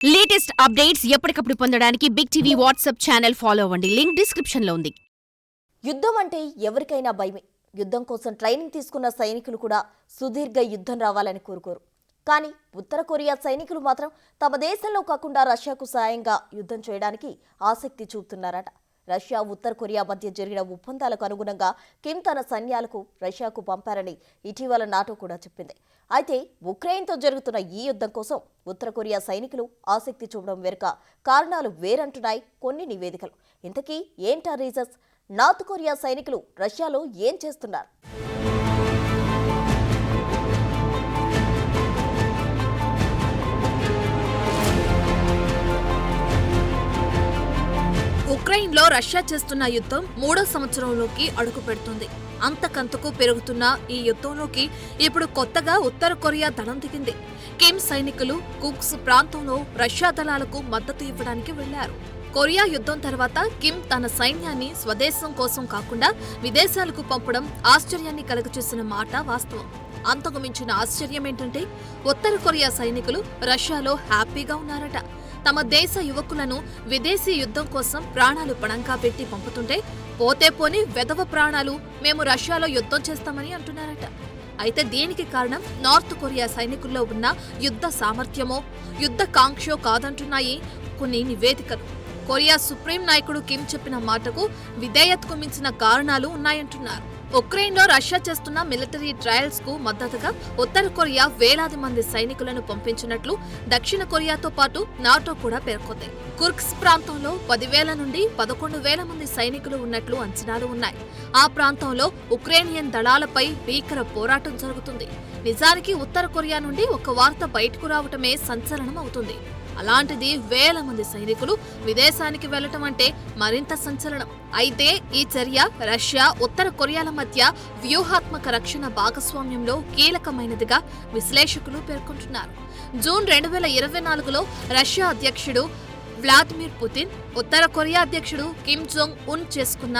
Latest updates ఎప్పటికప్పుడు పొందడానికి Big TV WhatsApp channel follow అవ్వండి. లింక్ డిస్క్రిప్షన్ లో ఉంది. యుద్ధం అంటే ఎవరికైనా భయమే. యుద్ధం కోసం ట్రైనింగ్ తీసుకున్న సైనికులు కూడా సుదీర్ఘ యుద్ధం రావాలని కోరుకోరు. కానీ ఉత్తర కొరియా సైనికులు మాత్రం తమ దేశంలో కాకుండా రష్యాకు సాయంగా యుద్ధం చేయడానికి ఆసక్తి చూపుతున్నారట. రష్యా ఉత్తర కొరియా మధ్య జరిగిన ఒప్పందాలకు అనుగుణంగా కిమ్ తన సైన్యాలకు రష్యాకు పంపారని ఇటీవల నాటో కూడా చెప్పింది. అయితే ఉక్రెయిన్తో జరుగుతున్న ఈ యుద్ధం కోసం ఉత్తర కొరియా సైనికులు ఆసక్తి చూపడం వెనుక కారణాలు వేరంటున్నాయి కొన్ని నివేదికలు. ఇంతకీ ఏంటా రీజన్స్? నార్త్ కొరియా సైనికులు రష్యాలో ఏం చేస్తున్నారు? ఉక్రెయిన్లో రష్యా చేస్తున్న యుద్ధం 3వ సంవత్సరంలోకి అడుగు పెడుతుంది. అంతకంతకు పెరుగుతున్న ఈ యుద్ధంలోకి ఇప్పుడు కొత్తగా ఉత్తర కొరియా దళం దిగింది. కిమ్ సైనికులు కుక్స్ ప్రాంతంలో రష్యా దళాలకు మద్దతు ఇవ్వడానికి వెళ్లారు. కొరియా యుద్ధం తర్వాత కిమ్ తన సైన్యాన్ని స్వదేశం కోసం కాకుండా విదేశాలకు పంపడం ఆశ్చర్యాన్ని కలుగచేసిన మాట వాస్తవం. అంతకు మించిన ఆశ్చర్యం ఏంటంటే ఉత్తర కొరియా సైనికులు రష్యాలో హ్యాపీగా ఉన్నారట. తమ దేశ యువకులను విదేశీ యుద్ధం కోసం ప్రాణాలు పణంగా పెట్టి పంపుతుంటే పోతే పోని వెధవ ప్రాణాలు మేము రష్యాలో యుద్ధం చేస్తామని అంటున్నారట. అయితే దీనికి కారణం నార్త్ కొరియా సైనికుల్లో ఉన్న యుద్ధ సామర్థ్యమో యుద్ధ కాంక్షో కాదంటున్నాయి కొన్ని నివేదికలు. కొరియా సుప్రీం నాయకుడు కిమ్ చెప్పిన మాటకు విధేయతకు మించిన కారణాలు ఉన్నాయంటున్నారు. ఉక్రెయిన్లో రష్యా చేస్తున్న మిలిటరీ ట్రయల్స్ కు మద్దతుగా ఉత్తర కొరియా వేలాది మంది సైనికులను పంపించినట్లు దక్షిణ కొరియాతో పాటు నాటో కూడా పేర్కొంది. కుర్స్క్ ప్రాంతంలో 10,000 నుండి 11,000 మంది సైనికులు ఉన్నట్లు అంచనాలు ఉన్నాయి. ఆ ప్రాంతంలో ఉక్రేనియన్ దళాలపై భీకర పోరాటం జరుగుతుంది. నిజానికి ఉత్తర కొరియా నుండి ఒక వార్త బయటకు రావటమే సంచలనం అవుతుంది. అలాంటిది వేల మంది సైనికులు విదేశానికి వెళ్లటం అంటే మరింత సంచలనం. అయితే ఈ చర్య రష్యా ఉత్తర కొరియాల మధ్య వ్యూహాత్మక రక్షణ భాగస్వామ్యంలో కీలకమైనదిగా విశ్లేషకులు పేర్కొంటున్నారు. జూన్ 2024లో రష్యా అధ్యక్షుడు వ్లాదిమిర్ పుతిన్, ఉత్తర కొరియా అధ్యక్షుడు కిమ్ జోంగ్ ఉన్ చేసుకున్న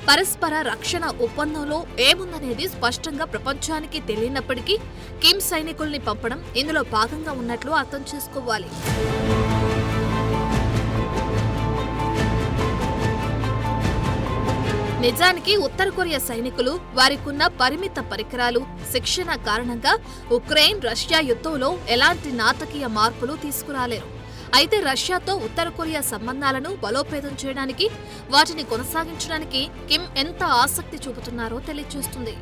పరస్పర రక్షణ ఒప్పందంలో ఏముందనేది స్పష్టంగా ప్రపంచానికి తెలియనప్పటికీ కిమ్ సైనికుల్ని పంపడం ఇందులో భాగంగా ఉన్నట్లు అర్థం చేసుకోవాలి. నిజానికి ఉత్తర కొరియా సైనికులు వారికున్న పరిమిత పరికరాలు, శిక్షణ కారణంగా ఉక్రెయిన్ రష్యా యుద్ధంలో ఎలాంటి నాటకీయ మార్పులు తీసుకురాలేరు. అయితే రష్యాతో ఉత్తర కొరియా సంబంధాలను బలోపేతం చేయడానికి, వాటిని కొనసాగించడానికి కిమ్ ఎంత ఆసక్తి చూపుతున్నారో తెలియజేస్తుంది.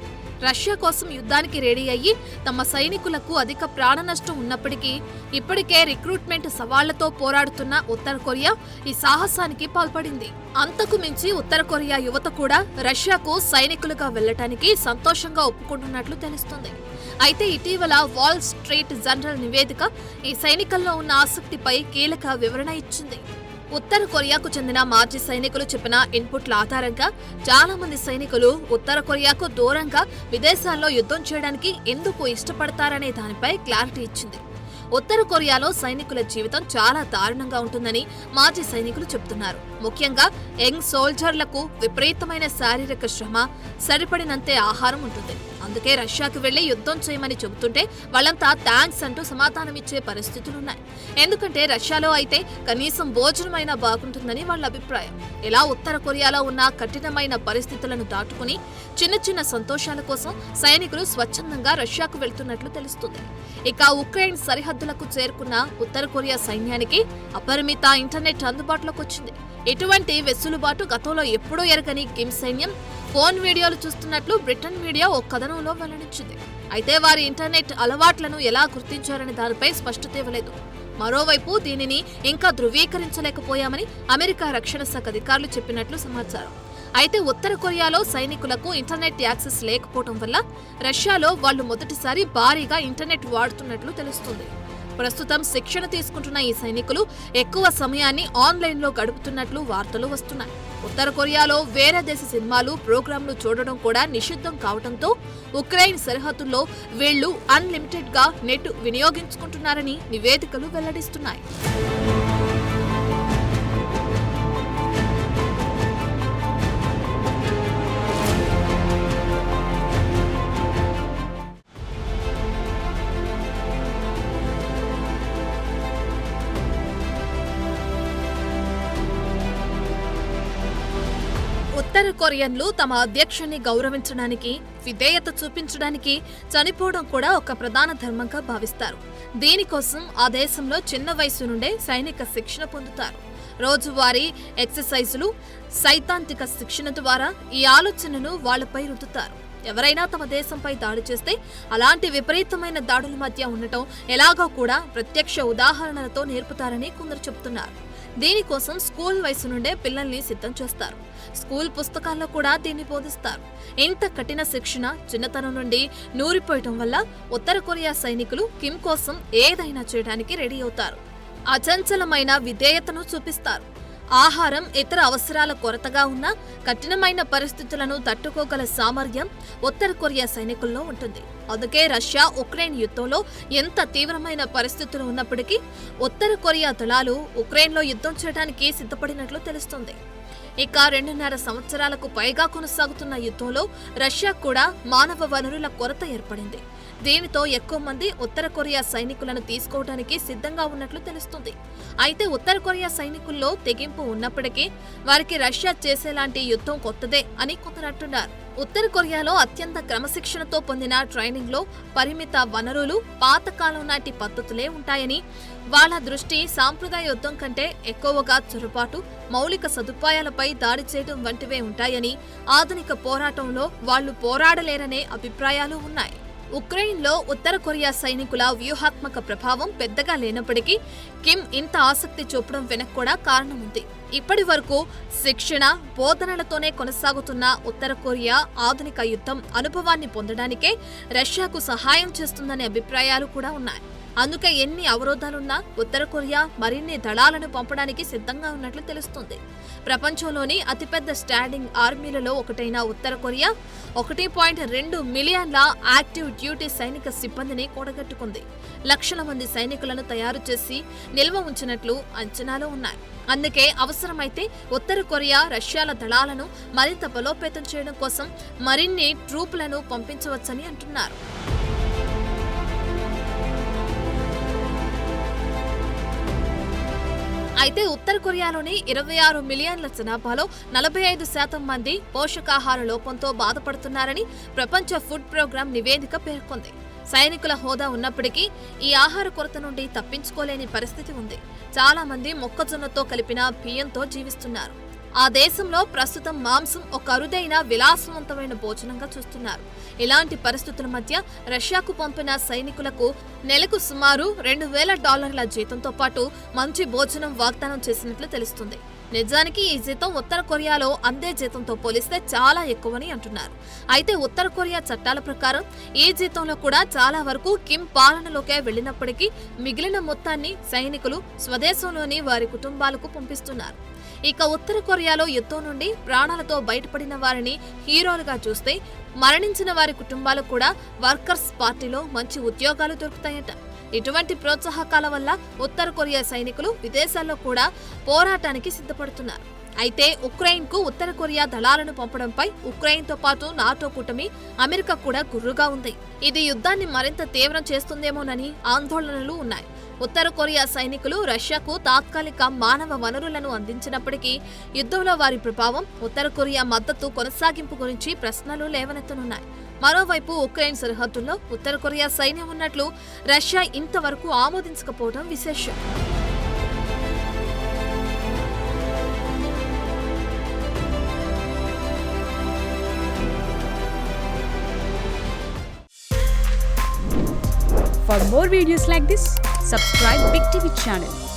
రష్యా కోసం యుద్ధానికి రెడీ అయ్యి తమ సైనికులకు అధిక ప్రాణ నష్టం ఉన్నప్పటికీ ఇప్పటికే రిక్రూట్మెంట్ సవాళ్లతో పోరాడుతున్న ఉత్తర కొరియా ఈ సాహసానికి పాల్పడింది. అంతకు మించి ఉత్తర కొరియా యువత కూడా రష్యాకు సైనికులుగా వెళ్లటానికి సంతోషంగా ఒప్పుకుంటున్నట్లు తెలుస్తుంది. అయితే ఇటీవల వాల్ స్ట్రీట్ జర్నల్ నివేదిక ఈ సైనికుల్లో ఉన్న ఆసక్తిపై కీలక వివరణ ఇచ్చింది. ఉత్తర కొరియాకు చెందిన మాజీ సైనికులు చెప్పిన ఇన్పుట్ల ఆధారంగా చాలా మంది సైనికులు ఉత్తర కొరియాకు దూరంగా విదేశాల్లో యుద్ధం చేయడానికి ఎందుకు ఇష్టపడతారనే దానిపై క్లారిటీ ఇచ్చింది. ఉత్తర కొరియాలో సైనికుల జీవితం చాలా దారుణంగా ఉంటుందని మాజీ సైనికులు చెబుతున్నారు. ముఖ్యంగా యంగ్ సోల్జర్లకు విపరీతమైన శారీరక శ్రమ, సరిపడినంతే ఆహారం ఉంటుంది. అందుకే రష్యాకు వెళ్లి యుద్ధం చేయమని చెబుతుంటే వాళ్ళంతా థ్యాంక్స్ అంటూ సమాధానమిచ్చే పరిస్థితులున్నాయి. ఎందుకంటే రష్యాలో అయితే కనీసం భోజనమైనా బాగుంటుందని వాళ్ళ అభిప్రాయం. ఇలా ఉత్తర కొరియాలో ఉన్న కఠినమైన పరిస్థితులను దాటుకుని చిన్న చిన్న సంతోషాల కోసం సైనికులు స్వచ్ఛందంగా రష్యాకు వెళ్తున్నట్లు తెలుస్తుంది. ఇక ఉక్రెయిన్ సరిహద్దులకు చేరుకున్న ఉత్తర కొరియా సైన్యానికి అపరిమిత ఇంటర్నెట్ అందుబాటులోకి వచ్చింది. ఇటువంటి వెసులుబాటు గతంలో ఎప్పుడూ ఎరగని కిమ్ సైన్యం ఫోన్ వీడియోలు చూస్తున్నట్లు బ్రిటన్ మీడియా ఓ కథనంలో వెల్లడించింది. అయితే వారి ఇంటర్నెట్ అలవాట్లను ఎలా గుర్తించారనే దానిపై స్పష్టత ఇవ్వలేదు. మరోవైపు దీనిని ఇంకా ధృవీకరించలేకపోయామని అమెరికా రక్షణ శాఖ అధికారులు చెప్పినట్లు సమాచారం. అయితే ఉత్తర కొరియాలో సైనికులకు ఇంటర్నెట్ యాక్సెస్ లేకపోవడం వల్ల రష్యాలో వాళ్లు మొదటిసారి భారీగా ఇంటర్నెట్ వాడుతున్నట్లు తెలుస్తుంది. ప్రస్తుతం శిక్షణ తీసుకుంటున్న ఈ సైనికులు ఎక్కువ సమయాన్ని ఆన్లైన్లో గడుపుతున్నట్లు వార్తలు వస్తున్నాయి. ఉత్తర కొరియాలో వేరే దేశ సినిమాలు, ప్రోగ్రాంలు చూడడం కూడా నిషిద్ధం కావడంతో ఉక్రెయిన్ సరిహద్దుల్లో వీళ్లు అన్లిమిటెడ్ గా నెట్ వినియోగించుకుంటున్నారని నివేదికలు వెల్లడిస్తున్నాయి. ఉత్తర కొరియన్లు తమ అధ్యక్షుణ్ణి గౌరవించడానికి, విధేయత చూపించడానికి చనిపోవడం కూడా ఒక ప్రధాన ధర్మంగా భావిస్తారు. దీనికోసం ఆ దేశంలో చిన్న వయసు నుండే సైనిక శిక్షణ పొందుతారు. రోజువారీ ఎక్సర్సైజులు, సైద్ధాంతిక శిక్షణ ద్వారా ఈ ఆలోచనను వాళ్లపై రుద్దుతారు. ఎవరైనా తమ దేశంపై దాడి చేస్తే అలాంటి విపరీతమైన దాడుల మధ్య ఉండటం ఎలాగో కూడా ప్రత్యక్ష ఉదాహరణలతో నేర్పుతారని కొందరు చెబుతున్నారు. దీనికోసం స్కూల్ వయసు నుండే పిల్లల్ని సిద్ధం చేస్తారు. స్కూల్ పుస్తకాల్లో కూడా దీన్ని బోధిస్తారు. ఇంత కఠిన శిక్షణ చిన్నతనం నుండి నూరిపోయటం వల్ల ఉత్తర కొరియా సైనికులు కిమ్ కోసం ఏదైనా చేయడానికి రెడీ అవుతారు. అచంచలమైన విధేయతను చూపిస్తారు. ఆహారం, ఇతర అవసరాల కొరతగా ఉన్న కఠినమైన పరిస్థితులను తట్టుకోగల సామర్థ్యం ఉత్తర కొరియా సైనికుల్లో ఉంటుంది. అందుకే రష్యా ఉక్రెయిన్ యుద్ధంలో ఎంత తీవ్రమైన పరిస్థితులు ఉన్నప్పటికీ ఉత్తర కొరియా దళాలు ఉక్రెయిన్లో యుద్ధం చేయడానికి సిద్ధపడినట్లు తెలుస్తుంది. ఇక 2.5 సంవత్సరాలకు పైగా కొనసాగుతున్న యుద్ధంలో రష్యా కూడా మానవ వనరుల కొరత ఏర్పడింది. దీనితో ఎక్కువ మంది ఉత్తర కొరియా సైనికులను తీసుకోవడానికి సిద్ధంగా ఉన్నట్లు తెలుస్తుంది. అయితే ఉత్తర కొరియా సైనికుల్లో తెగింపు ఉన్నప్పటికీ వారికి రష్యా చేసేలాంటి యుద్ధం కొత్తదే అని కొందరు అంటున్నారు. ఉత్తర కొరియాలో అత్యంత క్రమశిక్షణతో పొందిన ట్రైనింగ్ లో పరిమిత వనరులు, పాతకాలం నాటి పద్ధతులే ఉంటాయని, వాళ్ళ దృష్టి సాంప్రదాయ యుద్ధం కంటే ఎక్కువగా చొరబాటు, మౌలిక సదుపాయాలపై దాడి చేయడం వంటివే ఉంటాయని, ఆధునిక పోరాటంలో వాళ్లు పోరాడలేరనే అభిప్రాయాలు ఉన్నాయి. ఉక్రెయిన్లో ఉత్తర కొరియా సైనికుల వ్యూహాత్మక ప్రభావం పెద్దగా లేనప్పటికీ కిమ్ ఇంత ఆసక్తి చూపడం వెనక కూడా కారణం ఉంది. ఇప్పటి వరకు శిక్షణ, బోధనలతోనే కొనసాగుతున్న ఉత్తర కొరియా ఆధునిక యుద్ధం అనుభవాన్ని పొందడానికే రష్యాకు సహాయం చేస్తుందనే అభిప్రాయాలు కూడా ఉన్నాయి. అందుకే ఎన్ని అవరోధాలున్నా ఉత్తర కొరియా మరిన్ని దళాలను పంపడానికి సిద్ధంగా ఉన్నట్లు తెలుస్తుంది. ప్రపంచంలోని అతిపెద్ద స్టాండింగ్ ఆర్మీలలో ఒకటైన ఉత్తర కొరియా 1.2 మిలియన్ల యాక్టివ్ డ్యూటీ సైనిక సిబ్బందిని కూడగట్టుకుంది. లక్షల మంది సైనికులను తయారు చేసి నిల్వ ఉంచినట్లు అంచనాలు ఉన్నాయి. అందుకే అవసరమైతే ఉత్తర కొరియా రష్యాల దళాలను మరింత బలోపేతం చేయడం కోసం మరిన్ని ట్రూపులను పంపించవచ్చని అంటున్నారు. అయితే ఉత్తర కొరియాలోని 26 మిలియన్ల జనాభాలో 45% మంది పోషకాహార లోపంతో బాధపడుతున్నారని ప్రపంచ ఫుడ్ ప్రోగ్రాం నివేదిక పేర్కొంది. సైనికుల హోదా ఉన్నప్పటికీ ఈ ఆహార కొరత నుండి తప్పించుకోలేని పరిస్థితి ఉంది. చాలా మంది మొక్కజొన్నతో కలిపిన బియ్యంతో జీవిస్తున్నారు. ఆ దేశంలో ప్రస్తుతం మాంసం ఒక అరుదైన విలాసవంతమైన భోజనంగా చూస్తున్నారు. ఇలాంటి పరిస్థితుల మధ్య రష్యాకు పంపిన సైనికులకు నెలకు సుమారు $2,000 జీతంతో పాటు మంచి భోజనం వాగ్దానం చేసినట్లు తెలుస్తుంది. నిజానికి ఈ జీతం ఉత్తర కొరియాలో అందే జీతంతో పోలిస్తే చాలా ఎక్కువని అంటున్నారు. అయితే ఉత్తర కొరియా చట్టాల ప్రకారం ఈ జీతంలో కూడా చాలా వరకు కిమ్ పాలనలోకే వెళ్లినప్పటికీ మిగిలిన మొత్తాన్ని సైనికులు స్వదేశంలోని వారి కుటుంబాలకు పంపిస్తున్నారు. ఇక ఉత్తర కొరియాలో యుద్ధం నుండి ప్రాణాలతో బయటపడిన వారిని హీరోలుగా చూస్తే మరణించిన వారి కుటుంబాలకు కూడా వర్కర్స్ పార్టీలో మంచి ఉద్యోగాలు దొరుకుతాయట. ఇటువంటి ప్రోత్సాహకాల వల్ల ఉత్తర కొరియా సైనికులు విదేశాల్లో కూడా పోరాటానికి సిద్ధపడుతున్నారు. అయితే ఉక్రెయిన్కు ఉత్తర కొరియా దళాలను పంపడంపై ఉక్రెయిన్తో పాటు నాటో కూటమి, అమెరికా కూడా గుర్రుగా ఉంది. ఇది యుద్ధాన్ని మరింత తీవ్రం చేస్తుందేమోనని ఆందోళనలు ఉన్నాయి. ఉత్తర కొరియా సైనికులు రష్యాకు తాత్కాలిక మానవ వనరులను అందించినప్పటికీ యుద్ధంలో వారి ప్రభావం, ఉత్తర కొరియా మద్దతు కొనసాగింపు గురించి ప్రశ్నలు లేవనెత్తనున్నాయి. మరోవైపు ఉక్రెయిన్ సరిహద్దుల్లో ఉత్తర కొరియా సైన్యం ఉన్నట్లు రష్యా ఇంతవరకు ఆమోదించకపోవడం విశేషం. For more videos like this, subscribe Big TV channel.